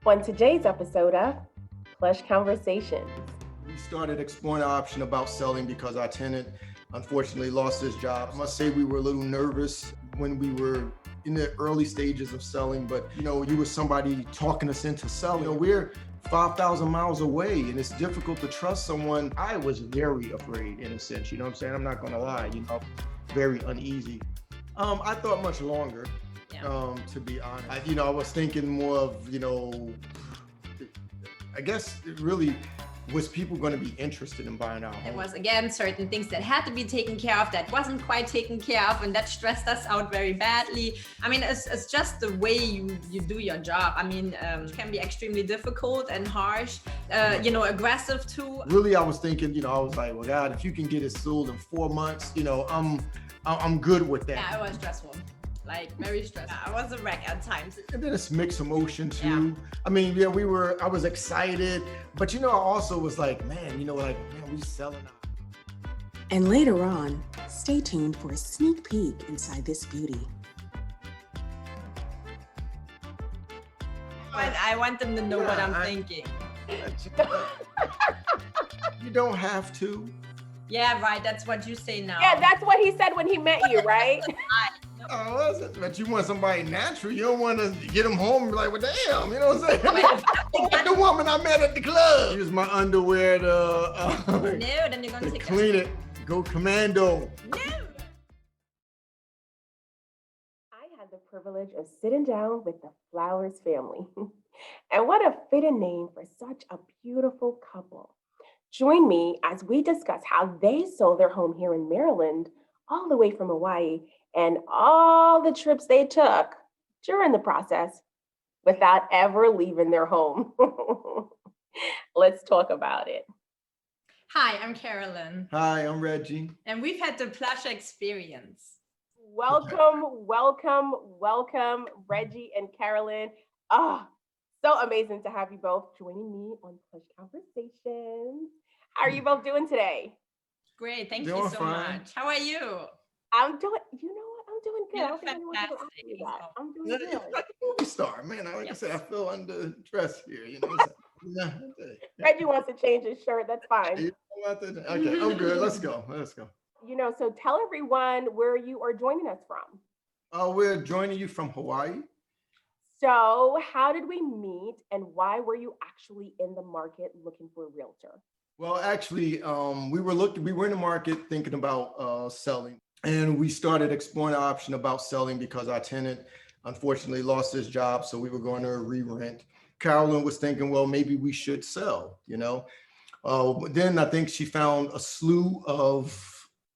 On today's episode of PLUSH Conversations. We started exploring the option about selling because our tenant unfortunately lost his job. I must say we were a little nervous when we were in the early stages of selling, but you were somebody talking us into selling. We're 5,000 miles away and it's difficult to trust someone. I was very afraid in a sense, you know what I'm saying? I'm not gonna lie, very uneasy. I thought much longer, to be honest. I was thinking more of, I guess it really was people going to be interested in buying our home. There was, again, certain things that had to be taken care of that wasn't quite taken care of, and that stressed us out very badly. I mean, it's just the way you do your job. I mean, it can be extremely difficult and harsh, aggressive too. Really, I was thinking, I was like, well, God, if you can get it sold in 4 months, I'm good with that. Yeah, it was stressful. Like very stressful. I was a wreck at times. And then it's mixed emotion too. Yeah. I mean, I was excited, but I also was like, man, we selling out. And later on, stay tuned for a sneak peek inside this beauty. I want them to know what I'm thinking. You don't have to. Yeah, right. That's what you say now. Yeah, that's what he said when he met you, right? Oh, but you want somebody natural. You don't want to get them home and be like, well, damn, you know what I'm saying? Like the woman I met at the club. Use my underwear to no, then you're going to clean it. Go commando. No. I had the privilege of sitting down with the Flowers family. And what a fitting name for such a beautiful couple. Join me as we discuss how they sold their home here in Maryland, all the way from Hawaii, and all the trips they took during the process without ever leaving their home. Let's talk about it. Hi, I'm Carolyn. Hi, I'm Reggie. And we've had the PLUSH experience. Welcome, Reggie and Carolyn. So amazing to have you both joining me on PLUSH Conversations. How are you both doing today? Great, thank you so much. How are you? I'm doing, I'm doing good. You're I don't think anyone can ask me that. I'm doing good. You're like a movie star, man. Like I said, I feel underdressed here, Reggie wants to change his shirt. That's fine. Okay, I'm good. Let's go. So tell everyone where you are joining us from. We're joining you from Hawaii. So how did we meet and why were you actually in the market looking for a realtor? Well, actually, we were in the market thinking about selling, and we started exploring the option about selling because our tenant unfortunately lost his job. So we were going to re-rent. Carolyn was thinking, well, maybe we should sell, Then I think she found a slew of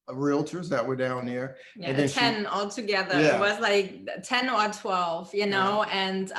realtors that were down there. Yeah, and then 10 altogether. Yeah. It was like 10 or 12, and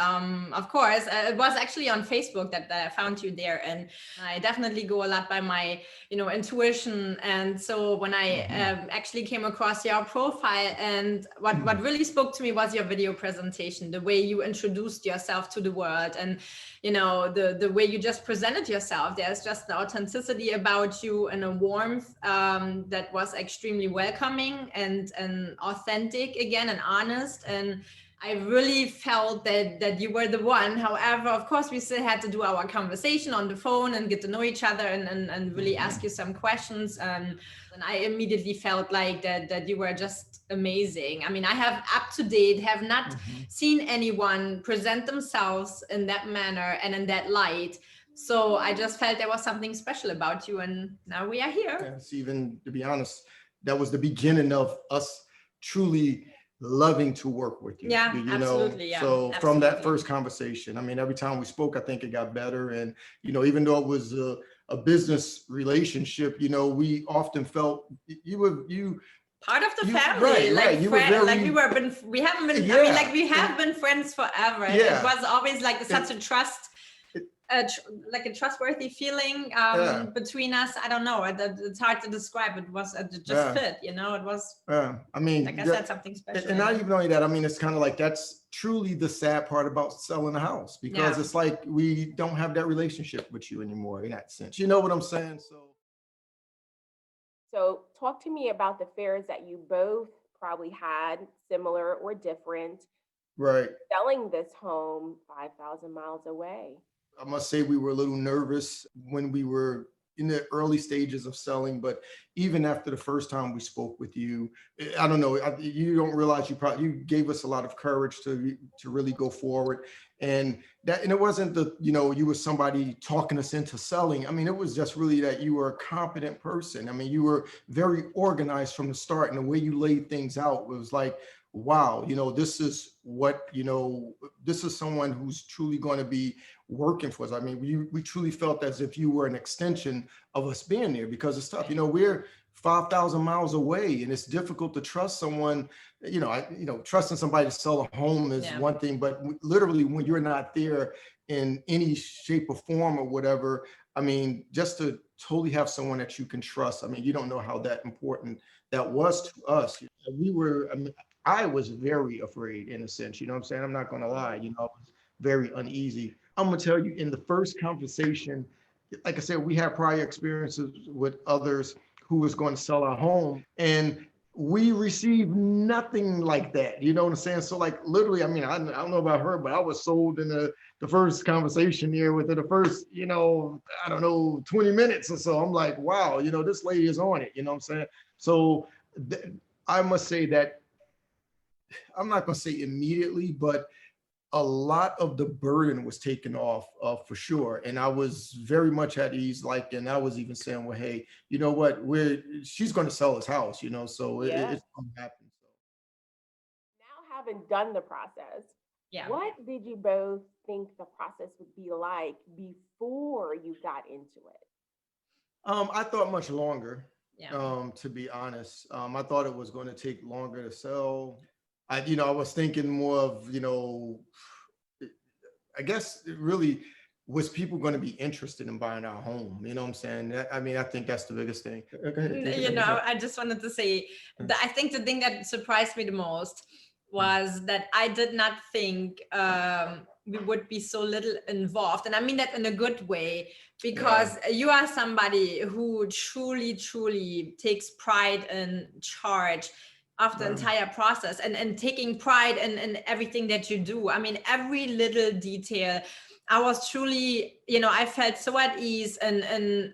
of course, it was actually on Facebook that I found you there. And I definitely go a lot by my, intuition. And so when I actually came across your profile, and what really spoke to me was your video presentation, the way you introduced yourself to the world, and the way you just presented yourself. There's just the authenticity about you and a warmth that was extremely welcoming and authentic again and honest. And I really felt that you were the one. However, of course, we still had to do our conversation on the phone and get to know each other and really ask you some questions. And I immediately felt like that you were just amazing. I mean, I have have not seen anyone present themselves in that manner and in that light. So I just felt there was something special about you, and now we are here. Yes, even to be honest, that was the beginning of us truly loving to work with you. Yeah, absolutely. Yeah, so from that first conversation, I mean, every time we spoke, I think it got better. And, even though it was a business relationship, we often felt you part of the family, right. We haven't been, I mean, like we have been friends forever. And it was always like such a trust, like a trustworthy feeling between us. I don't know. It's hard to describe. It was it just fit, It was. I mean, like I said, something special. And not even only that. I mean, it's kind of like that's truly the sad part about selling a house, because it's like we don't have that relationship with you anymore in that sense. You know what I'm saying? So talk to me about the fears that you both probably had, similar or different, Right. selling this home 5,000 miles away. I must say we were a little nervous when we were in the early stages of selling, but even after the first time we spoke with you, I don't know, you don't realize you gave us a lot of courage to really go forward, and it wasn't you were somebody talking us into selling. I mean, it was just really that you were a competent person. I mean, you were very organized from the start, and the way you laid things out was like, wow, this is this is someone who's truly going to be working for us. I mean, we truly felt as if you were an extension of us being there, because it's tough. We're 5,000 miles away, and it's difficult to trust someone. Trusting somebody to sell a home is one thing, but literally when you're not there in any shape or form or whatever, I mean, just to totally have someone that you can trust. I mean, you don't know how that important that was to us. I was very afraid, in a sense, you know what I'm saying? I'm not going to lie, I was very uneasy. I'm going to tell you, in the first conversation, like I said, we had prior experiences with others who was going to sell our home, and we received nothing like that. You know what I'm saying? So like literally, I mean, I don't know about her, but I was sold in the first conversation here within the first, I don't know, 20 minutes or so. I'm like, wow, this lady is on it. You know what I'm saying? So I must say that I'm not going to say immediately, but a lot of the burden was taken off for sure. And I was very much at ease, and I was even saying, well, hey, you know what, she's going to sell this house, so Yeah. it's going to happen. Now, having done the process, what did you both think the process would be like before you got into it? I thought much longer, Yeah. to be honest. I thought it was going to take longer to sell. I was thinking more of, I guess it really was people going to be interested in buying our home. You know what I'm saying? I mean, I think that's the biggest thing. I just wanted to say that I think the thing that surprised me the most was that I did not think we would be so little involved. And I mean that in a good way, because you are somebody who truly, truly takes pride in charge of the entire process, and taking pride in everything that you do. I mean, every little detail. I was truly, I felt so at ease, and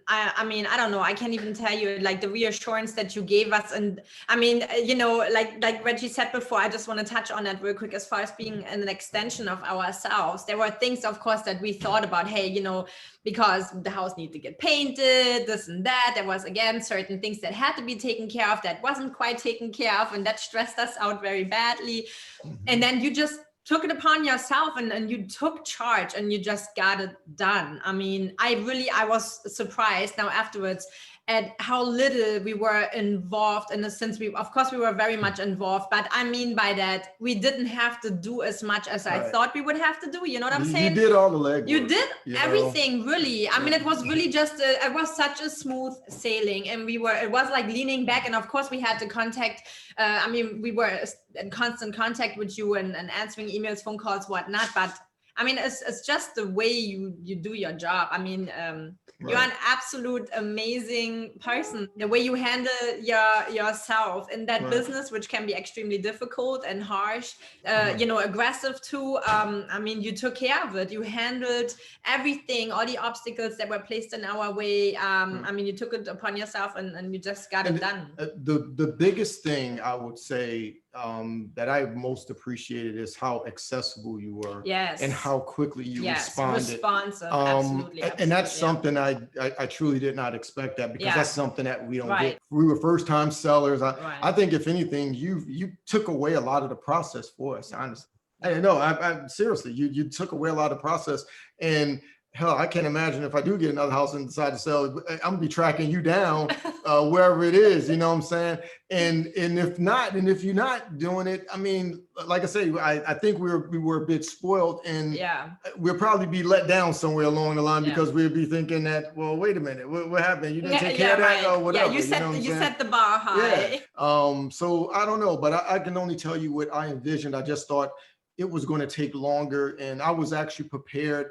I mean, I don't know, I can't even tell you like the reassurance that you gave us. And I mean, like Reggie said before, I just want to touch on that real quick. As far as being an extension of ourselves, there were things, of course, that we thought about, hey, because the house needed to get painted, this and that. There was, again, certain things that had to be taken care of that wasn't quite taken care of, and that stressed us out very badly. And then you just took it upon yourself, and you took charge, and you just got it done. I mean, I was surprised now afterwards at how little we were involved, in the sense of course we were very much involved, but I mean by that, we didn't have to do as much as I thought we would have to do. You know what I'm saying? You did all the legwork. You did everything, really. I mean, it was really just it was such a smooth sailing, and it was like leaning back. And of course we had to contact, I mean, we were in constant contact with you, and answering emails, phone calls, whatnot. But I mean, it's just the way you do your job. I mean, you're an absolute amazing person. The way you handle yourself in that business, which can be extremely difficult and harsh, aggressive too. I mean, you took care of it. You handled everything, all the obstacles that were placed in our way. I mean, you took it upon yourself, and you just got it done. The biggest thing I would say that I most appreciated is how accessible you were. Yes. And how quickly you responded. Responsive, absolutely. And that's something I truly did not expect that, because that's something that we don't get. We were first time sellers. I think if anything, you took away a lot of the process for us, honestly. I know, I seriously, you took away a lot of process. And hell, I can't imagine if I do get another house and decide to sell, I'm gonna be tracking you down wherever it is, you know what I'm saying? And if you're not doing it, I mean, like I say, I think we were a bit spoiled, and we'll probably be let down somewhere along the line, because we'll be thinking that, well, wait a minute, what happened? You didn't take care of that or whatever. Yeah, you set the bar high. Yeah. So I don't know, but I can only tell you what I envisioned. I just thought it was going to take longer, and I was actually prepared.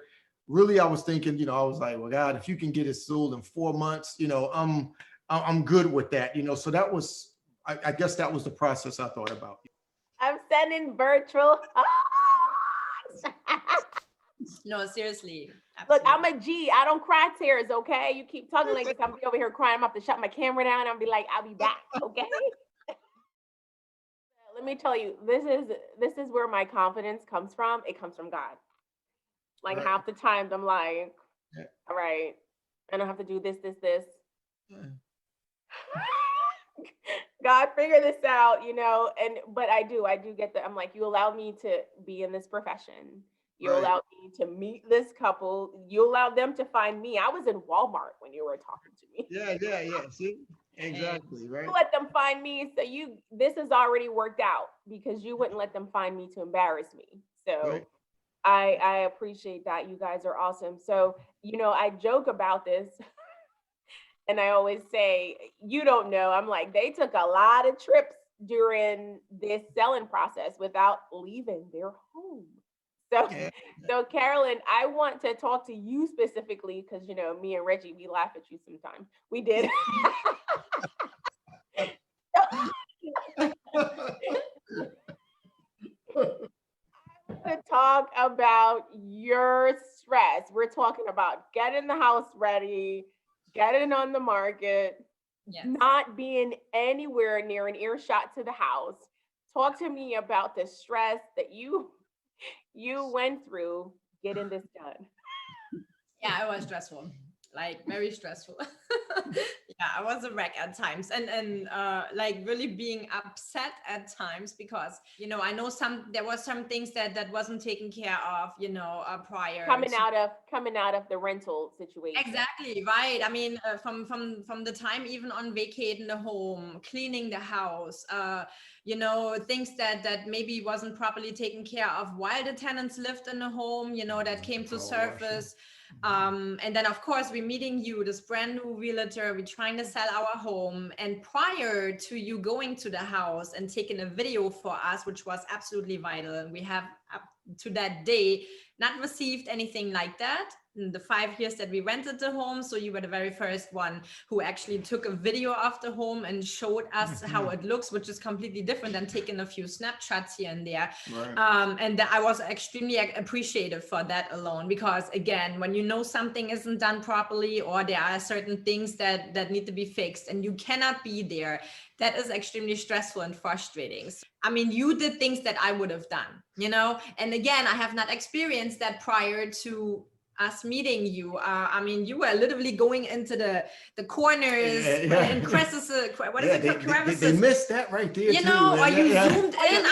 Really, I was thinking, I was like, well, God, if you can get it sold in 4 months, I'm good with that, So that was, I guess that was the process I thought about. I'm sending virtual. No, seriously. Look, Absolutely. I'm a G. I don't cry tears, okay? You keep talking like this. I'm be over here crying. I'm about to shut my camera down. I'm be like, I'll be back, okay? Let me tell you, this is where my confidence comes from. It comes from God. Like Right. half the times I'm like, Yeah. all right, I don't have to do this, this. Yeah. God, figure this out, but I do get that. I'm like, you allowed me to be in this profession. You Right. allowed me to meet this couple. You allowed them to find me. I was in Walmart when you were talking to me. Yeah. See, exactly, right? You let them find me. So this has already worked out because you wouldn't let them find me to embarrass me. So Right. I appreciate that. You guys are awesome. So, I joke about this. And I always say, you don't know. I'm like, they took a lot of trips during this selling process without leaving their home. So, Yeah. so Carolyn, I want to talk to you specifically because, me and Reggie, we laugh at you sometimes. We did. To talk about your stress. We're talking about getting the house ready, getting on the market, Yes. not being anywhere near an earshot to the house. Talk to me about the stress that you went through getting this done. Yeah, it was stressful, like very stressful. Yeah, I was a wreck at times, and like really being upset at times because I know there was some things that wasn't taken care of, prior Coming to- out of the rental situation. Exactly right. I mean, from the time even on vacating the home, cleaning the house, things that maybe wasn't properly taken care of while the tenants lived in the home, that came to Power surface. And then of course we're meeting you, this brand new realtor. We're trying to sell our home, and prior to you going to the house and taking a video for us, which was absolutely vital, and we have up to that day not received anything like that in the 5 years that we rented the home. So you were the very first one who actually took a video of the home and showed us how it looks, which is completely different than taking a few snapshots here and there. Right. And I was extremely appreciative for that alone, because again, when you know something isn't done properly, or there are certain things that need to be fixed and you cannot be there, that is extremely stressful and frustrating. I mean, you did things that I would have done, and again, I have not experienced that prior to us meeting you. I mean, you were literally going into the corners and crevices. What is it? Crevices. They missed that right there, too. Or you zoomed Oh, in.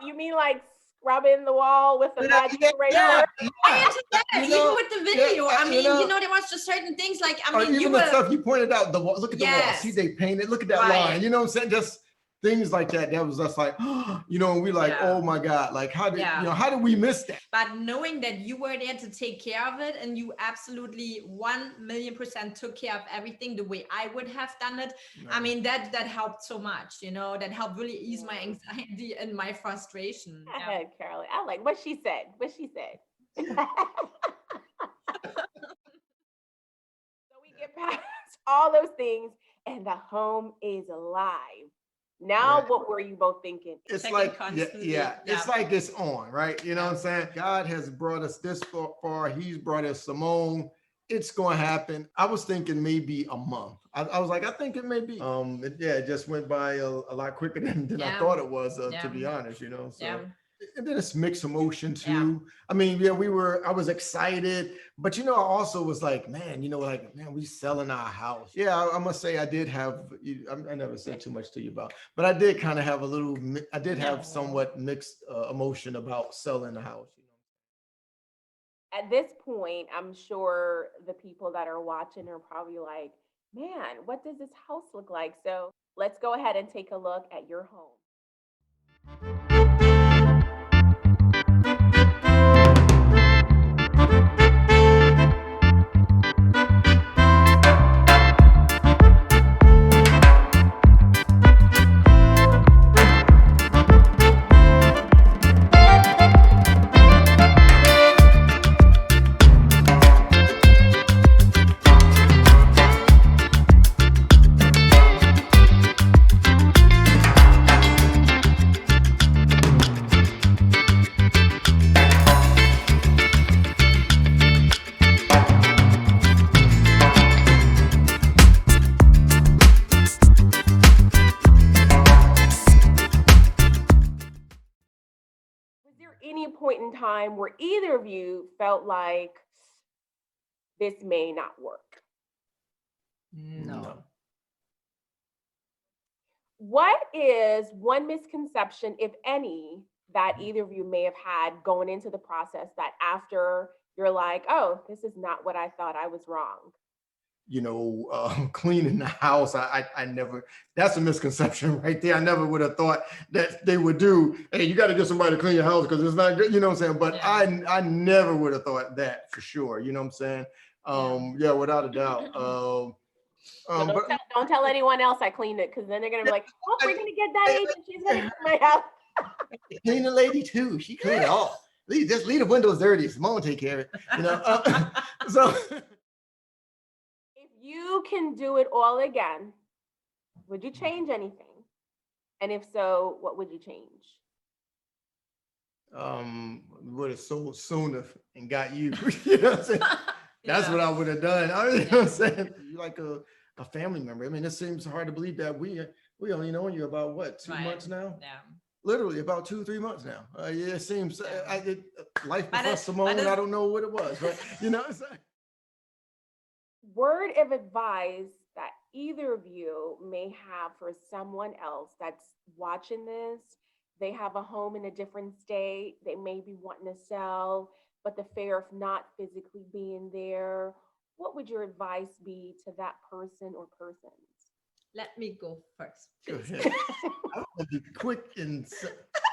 you mean like scrubbing the wall with the magic eraser? I into that, even with the video. I mean, there was just certain things like, I mean, even the stuff you pointed out, look at the wall. See, they painted, look at that line. You know what I'm saying? Just things like that. That was just like, and we like, oh my God, like how did we miss that? But knowing that you were there to take care of it, and you absolutely 1,000,000% took care of everything the way I would have done it. I mean, that helped so much, that helped really ease my anxiety and my frustration. Go ahead, Carolyn. I like what she said. So we get past all those things and the home is alive. Now, what were you both thinking? It's like, it's like it's on, right? You know what I'm saying? God has brought us this far. He's brought us Simone. It's going to happen. I was thinking maybe a month. I was like, I think it may be. It just went by a lot quicker than I thought it was, to be honest, So. And then it's mixed emotion too. I mean, I was excited, but I also was like, man, we selling our house. Yeah, I must say I did have, I never said too much to you about, but I did kind of have have somewhat mixed emotion about selling the house. At this point, I'm sure the people that are watching are probably like, man, what does this house look like? So let's go ahead and take a look at your home. time where either of you felt like this may not work? No. What is one misconception, if any, that either of you may have had going into the process that after you're like, oh, this is not what I thought, I was wrong? Cleaning the house, I never, that's a misconception right there. I never would have thought that they would do, hey, you got to get somebody to clean your house because it's not good, you know what I'm saying? But Yeah. I never would have thought that for sure, you know what I'm saying? Yeah, without a doubt. Don't tell anyone else I cleaned it, because then they're gonna be like, oh, we're gonna get that agent, she's gonna clean my house. Clean the lady too. She cleaned it all. Just leave the windows dirty. Simone take care of it. So if you can do it all again, would you change anything? And if so, what would you change? would have sold sooner and got you. You know what I'm saying? That's what I would have done. You know what I'm saying? You're like a family member. I mean, it seems hard to believe that we only know you about what, 2 months now? Yeah. Literally about 2-3 months now. Yeah, it seems life But before Simone. I don't know what it was, but you know. Word of advice that either of you may have for someone else that's watching this. They have a home in a different state. They may be wanting to sell, but the fear of not physically being there. What would your advice be to that person or persons? Let me go first. Go ahead. I'm gonna be quick and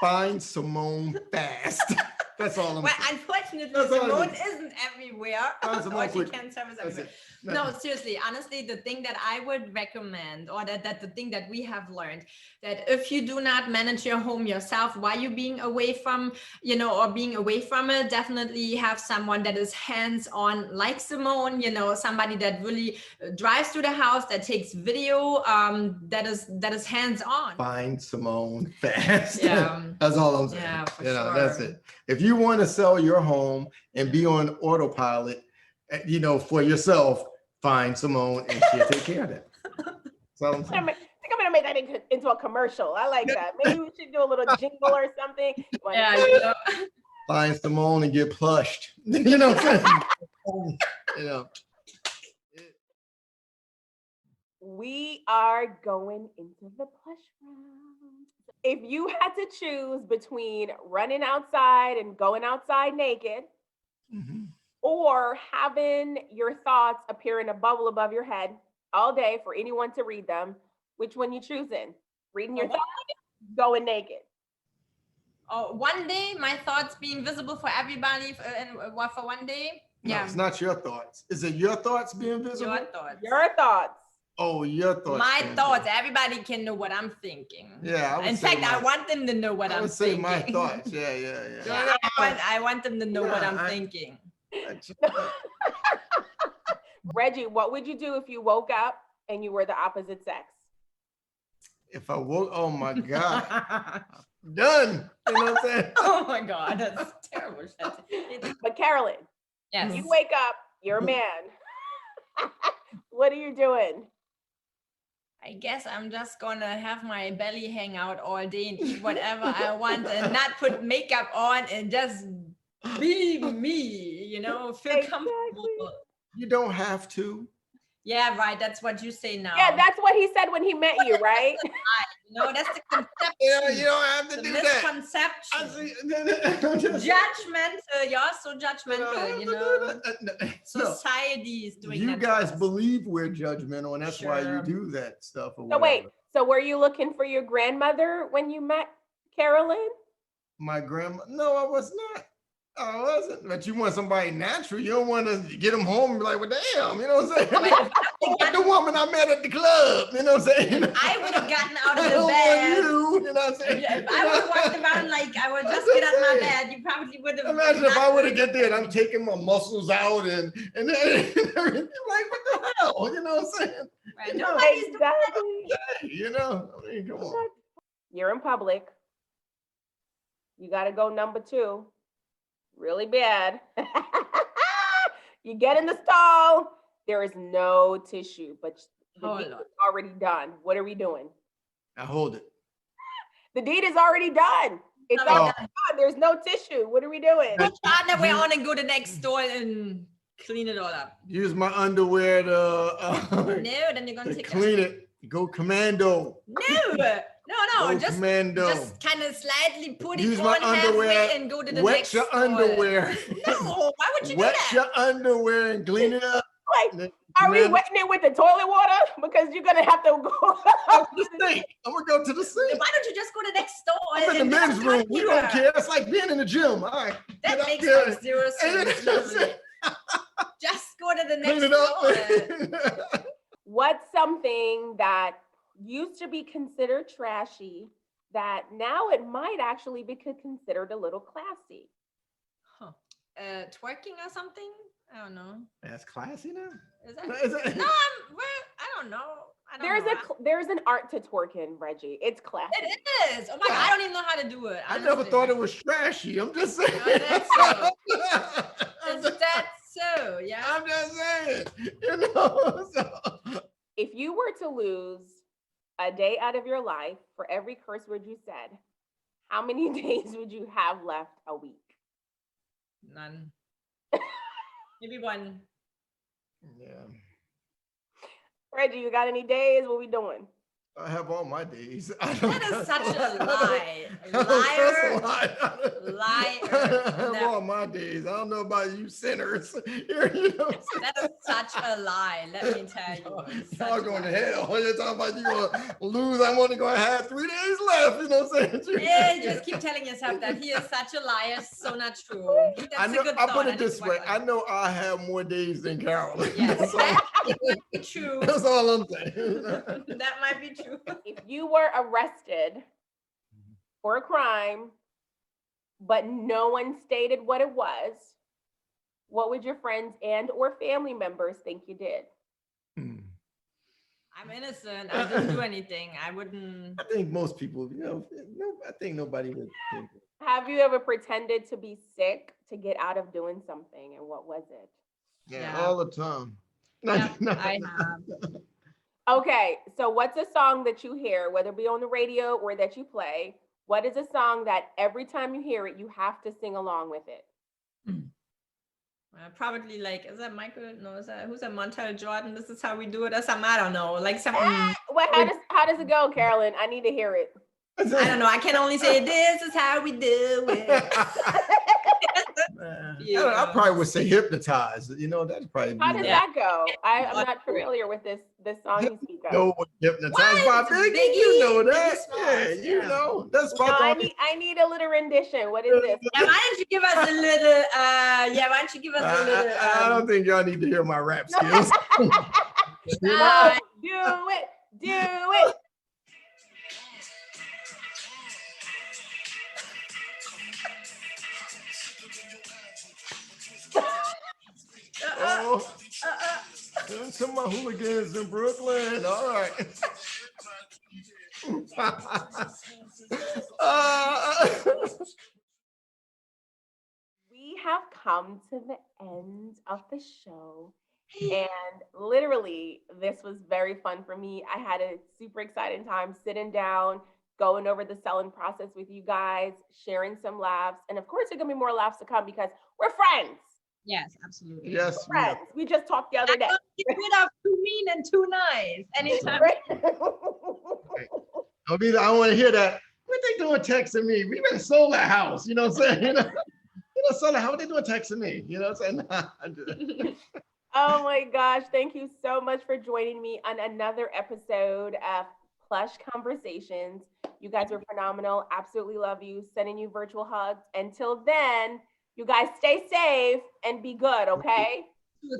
find Simone fast. That's all I'm Well, saying. unfortunately, Simone isn't everywhere. Simone, Or she can't service everywhere. No, seriously, honestly, the thing that I would recommend, or that the thing that we have learned, that if you do not manage your home yourself while you're being away from, or being away from it, definitely have someone that is hands-on, like Simone, somebody that really drives to the house, that takes video, that is hands-on. Find Simone fast. Yeah. That's all I'm saying. Yeah, for That's sure. it. If you want to sell your home and be on autopilot, for yourself, find Simone and she'll take care of that. That's all I'm saying. I think I'm gonna make that into a commercial. I like that. Maybe we should do a little jingle or something. Yeah, Find Simone and get plushed. You know what I'm saying? We are going into the plush round. If you had to choose between running outside and going outside naked, or having your thoughts appear in a bubble above your head all day for anyone to read them, which one you choosing? Reading your thoughts, going naked? Oh, one day, my thoughts being visible for everybody for one day? No, Yeah. it's not your thoughts. Is it your thoughts being visible? Your thoughts. Your thoughts. Oh, your thoughts. My thoughts. Everybody can know what I'm thinking. Yeah. In fact, I want them to know what I'm thinking. I would say my thoughts. Yeah. I want them to know what I'm thinking. Reggie, what would you do if you woke up and you were the opposite sex? If I woke, oh my God. Done. You know what I'm saying? Oh my God, that's terrible. But Carolyn, yes. You wake up, you're a man. What are you doing? I guess I'm just gonna have my belly hang out all day and eat whatever I want and not put makeup on and just be me, feel comfortable. You don't have to. Yeah, right. That's what you say now. Yeah, that's what he said when he met you, right? That's the conception. You don't have to do that. Misconception. Judgmental. You're so judgmental, Society is doing that. You guys believe we're judgmental, and that's why you do that stuff. So wait, so were you looking for your grandmother when you met Carolyn? My grandma? No, I was not. I wasn't. But you want somebody natural. You don't want to get them home and be like, well, damn, you know what I'm saying? Like the woman I met at the club, you know what I'm saying? I would have gotten out of the bed. You know what I'm saying? If I would have walked around like I would just get out of my bed, you probably would have. Imagine if I would have get there and I'm taking my muscles out and everything. Like, what the hell? You know what I'm saying? Right. Nobody's Exactly. I mean, come on. You're in public. You got to go number 2. Really bad. You get in the stall. There is no tissue, but the deed is already done. What are we doing? I hold it. The deed is already done. It's Oh. all gone. There's no tissue. What are we doing? Put your underwear on and go to the next store and clean it all up. Use my underwear to No, then you're gonna take clean it. Go commando. No, Go just commando. kind of slightly put Use it my on underwear. halfway and go to the Wet next your store. underwear. No, why would you Wet do that? your underwear and clean it up. Like, are we wetting it with the toilet water? Because you're gonna have to go to the sink. I'm gonna go to the sink. Why don't you just go to the next store? I'm in the men's room. We don't care. It's like being in the gym. All right. That makes like zero sense. Literally. Just go to the next store. What's something that used to be considered trashy that now it might actually be considered a little classy? Twerking or something? I don't know. That's classy now. Is that? Is that- No, I don't know. There's an art to twerking, Reggie. It's classy. It is. Oh my God, I don't even know how to do it. I never thought it was trashy. I'm just saying. No, that's so. Is that so? Yeah. I'm just saying. You know. So. If you were to lose a day out of your life for every curse word you said, how many days would you have left a week? None. Maybe one. Yeah. Reggie, you got any days? What we doing? I have all my days. That is such a lie. Liar. I have all my days. I don't know about you sinners. You know that is such a lie. Let me tell you. Y'all going to hell. You're talking about you going to lose. I'm only going to have 3 days left. You know what I'm saying? Yeah, you just keep telling yourself that he is such a liar. So not true. That's a good I thought. put it this way. I know I have more days than Carolyn. Yes, that might be true. That's all I'm saying. That might be true. If you were arrested for a crime, but no one stated what it was, what would your friends and or family members think you did? I'm innocent. I didn't do anything. I wouldn't. I think most people, I think nobody would think it. Have you ever pretended to be sick to get out of doing something, and what was it? Yeah, all the time. Yeah, I have. Okay, so what's a song that you hear, whether it be on the radio or that you play? What is a song that every time you hear it, you have to sing along with it? Probably like, is that Michael? No, who's that Montel Jordan? This is how we do it or something. I don't know. Like something. Well, how does it go, Carolyn? I need to hear it. I don't know. I can only say this is how we do it. I probably would say hypnotized. That's probably. How does that go? I'm not familiar with this song you speak of. No, hypnotized by Biggie. You know that. Yeah, that's probably. I need a little rendition. What is this? Yeah, why don't you give us a little? Why don't you give us a little? I don't think y'all need to hear my rap skills. Do it. Do it. To my hooligans in Brooklyn. All right. We have come to the end of the show. And literally, this was very fun for me. I had a super exciting time sitting down, going over the selling process with you guys, sharing some laughs. And of course, there's going to be more laughs to come because we're friends. Yes, absolutely. Yes, we're friends. We just talked the other day. Get rid of too mean and too nice. Anytime. I want to hear that. What they doing texting me? We been sold that house. You know what I'm saying? Sold that house. What they doing texting me? You know what I'm saying? Oh my gosh. Thank you so much for joining me on another episode of Plush Conversations. You guys were phenomenal. Absolutely love you. Sending you virtual hugs. Until then, you guys stay safe and be good, okay?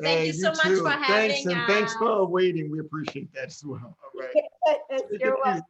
Thank you so much for having us. Thanks for waiting. We appreciate that as well. All right. You're welcome.